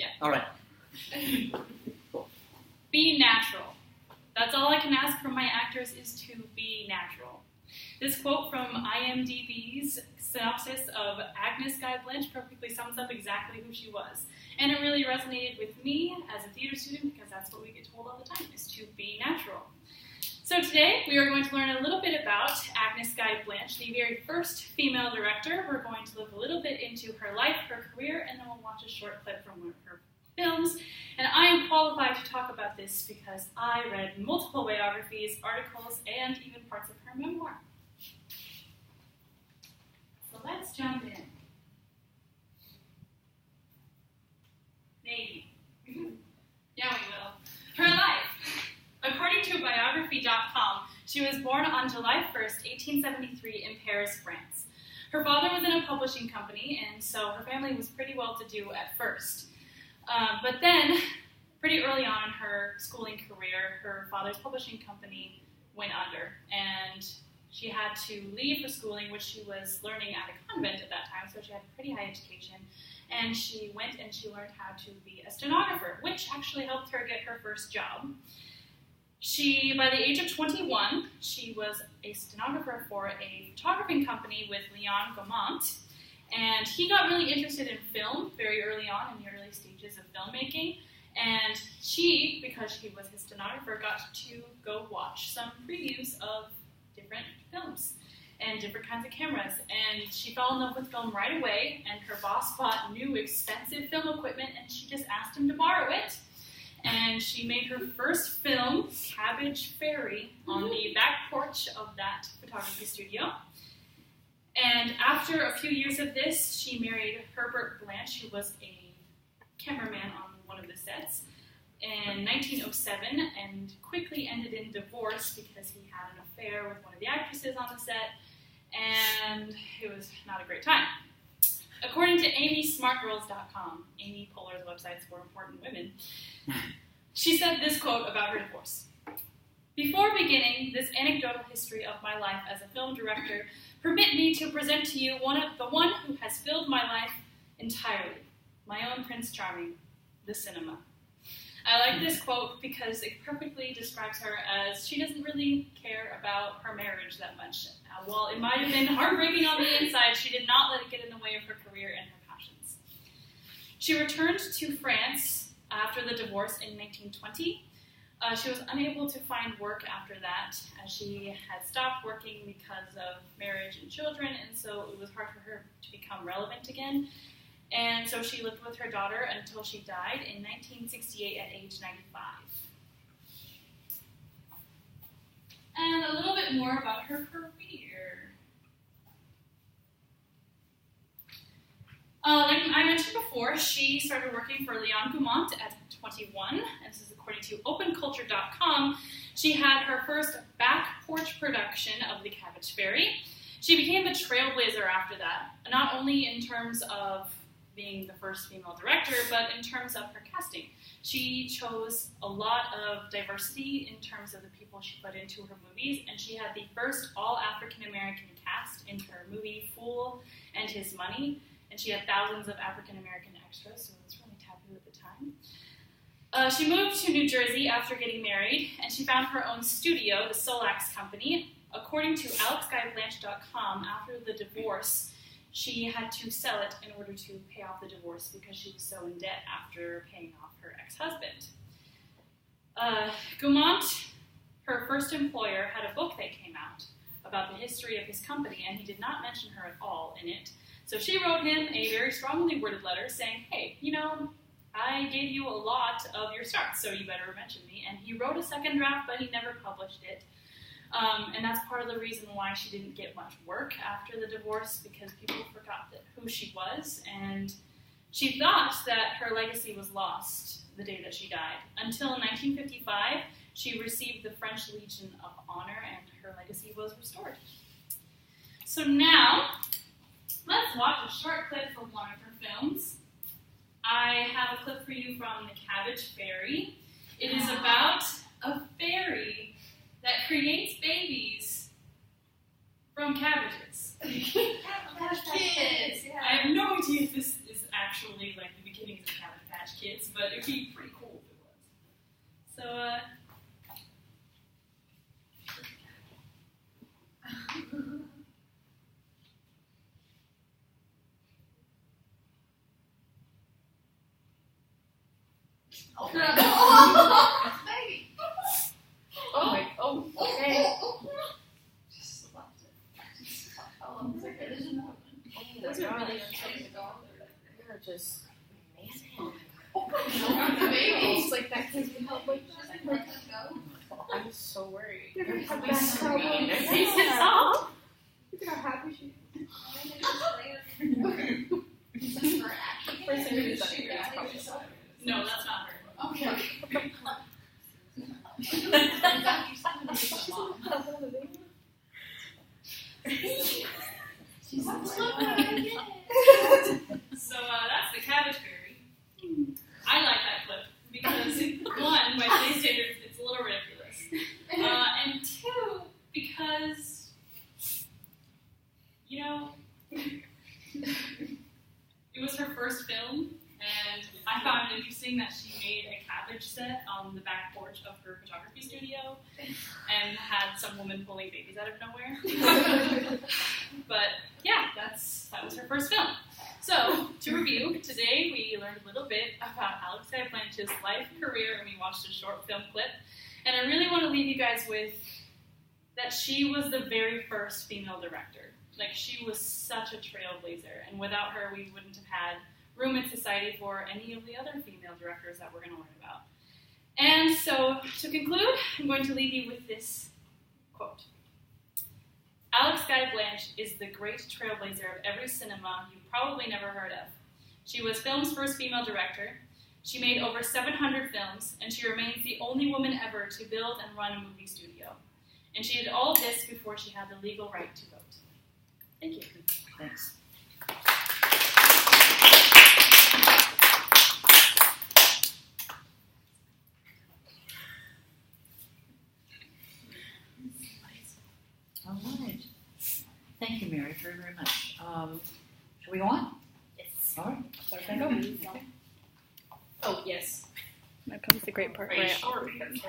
Yeah. All right. Be natural. That's all I can ask from my actors is to be natural. This quote from IMDb's synopsis of Agnes Guy Blanche perfectly sums up exactly who she was. And it really resonated with me as a theater student because that's what we get told all the time, is to be natural. So today we are going to learn a little bit about Agnes Guy Blanche, the very first female director. We're going to look a little bit into her life, her career, and then we'll watch a short clip from one of her films. And I am qualified to talk about this because I read multiple biographies, articles, and even parts of her memoir. So let's jump in. Maybe. Yeah, we will. Her life. According to biography.com, she was born on July 1st, 1873 in Paris, France. Her father was in a publishing company, and so her family was pretty well-to-do at first. But then, pretty early on in her schooling career, her father's publishing company went under, and she had to leave for schooling, which she was learning at a convent at that time, so she had a pretty high education. And she went and she learned how to be a stenographer, which actually helped her get her first job. By the age of 21, she was a stenographer for a photographing company with Leon Gaumont, and he got really interested in film very early on in the early stages of filmmaking, and she, because she was his stenographer, got to go watch some previews of different films and different kinds of cameras, and she fell in love with film right away, and her boss bought new expensive film equipment, and she just asked him to borrow it. And she made her first film, Cabbage Fairy, on the back porch of that photography studio. And after a few years of this, she married Herbert Blanche, who was a cameraman on one of the sets, in 1907, and quickly ended in divorce because he had an affair with one of the actresses on the set, and it was not a great time. According to AmySmartGirls.com, Amy Poehler's websites for important women, she said this quote about her divorce. Before beginning this anecdotal history of my life as a film director, permit me to present to you the one who has filled my life entirely, my own Prince Charming, the cinema. I like this quote because it perfectly describes her as she doesn't really care about her marriage that much. While it might have been heartbreaking on the inside, she did not let it get in the way of her career and her passions. She returned to France after the divorce in 1920. She was unable to find work after that, as she had stopped working because of marriage and children, and so it was hard for her to become relevant again. And so she lived with her daughter until she died in 1968 at age 95. And a little bit more about her career. Like I mentioned before, she started working for Leon Gaumont at 21, and this is according to OpenCulture.com. She had her first back porch production of The Cabbage Fairy. She became a trailblazer after that, not only in terms of being the first female director, but in terms of her casting. She chose a lot of diversity in terms of the people she put into her movies, and she had the first all African-American cast in her movie Fool and His Money, and she had thousands of African-American extras, so it was really taboo at the time. She moved to New Jersey after getting married, and she found her own studio, the Solax Company. According to AlexGuyBlanche.com, after the divorce, she had to sell it in order to pay off the divorce because she was so in debt after paying off her ex-husband. Gaumont, her first employer, had a book that came out about the history of his company, and he did not mention her at all in it. So she wrote him a very strongly worded letter saying, hey, I gave you a lot of your start, so you better mention me. And he wrote a second draft, but he never published it. And that's part of the reason why she didn't get much work after the divorce, because people forgot who she was, and she thought that her legacy was lost the day that she died. Until 1955, she received the French Legion of Honor, and her legacy was restored. So now, let's watch a short clip from one of her films. I have a clip for you from The Cabbage Fairy. It is about a fairy that creates babies from cabbages. Kids, yeah. I have no idea if this is actually like the beginnings of Cabbage Patch. attach kids, but it'd be pretty cool if it was. So, baby. okay. Just left it. Oh, it's like it isn't open. Those are really You're just Baby. it's like that gives me help. Like, I'm so worried. You're gonna have bad trouble. Stop. Look at how happy she is. Person who's done it is probably No, that's not her. okay. She's So that's the cabbage berry. I like that clip because one, by today's standards, it's a little ridiculous, and two, because you know it was her first film, and I found it interesting that she made a cabbage set on the back porch of her photography studio, and had some woman pulling babies out of nowhere. But yeah, that was her first film. So, to review, today we learned a little bit about Alex Guy Blanche's life, career, and we watched a short film clip. And I really want to leave you guys with that she was the very first female director. Like, she was such a trailblazer, and without her, we wouldn't have had room in society for any of the other female directors that we're going to learn about. And so, to conclude, I'm going to leave you with this quote. Alex Guy Blanche is the great trailblazer of every cinema you've probably never heard of. She was film's first female director. She made over 700 films, and she remains the only woman ever to build and run a movie studio. And she did all this before she had the legal right to vote. Thank you. Thanks. All right. Thank you, Mary, very, very much. Shall we go on? Yes. All right. Start that over. Okay. Oh, yes. Now comes the great part. Are you Right. sure? Because